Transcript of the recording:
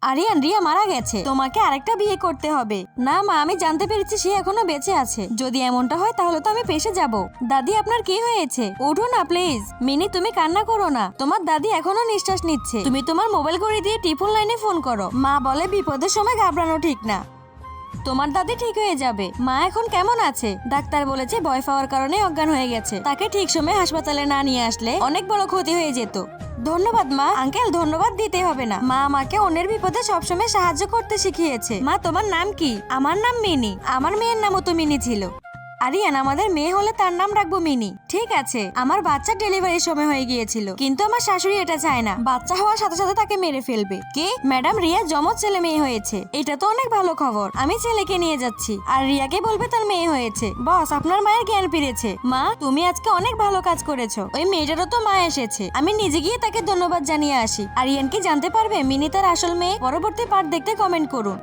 আরিয়ান, রিয়া মারা গেছে, তোমাকে আরেকটা বিয়ে করতে হবে। না মা, আমি জানতে পেরেছি সে এখনো বেঁচে আছে। যদি এমনটা হয় তাহলে তো আমি পেশে যাব। দাদি, আপনার কি হয়েছে? উঠো না প্লিজ। মিনি, তুমি কান্না করো না, তোমার দাদি এখনো নিঃশ্বাস নিচ্ছে। তুমি তোমার মোবাইল ঘড়ি দিয়ে টিফুন লাইনে ফোন করো। মা বলে বিপদের সময় ঘাবড়ানো ঠিক না। তোমার দাদি ঠিক হয়ে যাবে। মা এখন কেমন আছে? ডাক্তার বলেছে ভয় পাওয়ার কারণে অজ্ঞান হয়ে গেছে। তাকে ঠিক সময়ে হাসপাতালে না নিয়ে আসলে অনেক বড় ক্ষতি হয়ে যেত। ধন্যবাদ মা। আঙ্কেল, ধন্যবাদ দিতে হবে না। মা আমাকে অন্যের বিপদে সবসময় সাহায্য করতে শিখিয়েছে। মা, তোমার নাম কি? আমার নাম মিনি। আমার মেয়ের নামও তো মিনি ছিল। আরিয়ান, আমাদের মেয়ে হলে তার নাম রাখবো মিনি। ঠিক আছে। আমার বাচ্চার ডেলিভারির সময় হয়ে গিয়েছিল, কিন্তু আমার শাশুড়ি এটা চায় না। বাচ্চা হওয়ার সাথে সাথে তাকে মেরে ফেলবে। কি? ম্যাডাম, রিয়া যমজ ছেলে মেয়ে হয়েছে। এটা তো অনেক ভালো খবর। আমি ছেলেকে নিয়ে যাচ্ছি, আর রিয়াকে বলবে তার মেয়ে হয়েছে। বস, আপনার মায়ের জ্ঞান ফিরেছে। মা, তুমি আজকে অনেক ভালো কাজ করেছো। ওই মেয়েটারও তো মা এসেছে। আমি নিজে গিয়ে তাকে ধন্যবাদ জানিয়ে আসি। আরিয়ান কি জানতে পারবে মিনি তার আসল মেয়ে? পরবর্তী পার্ট দেখতে কমেন্ট করুন।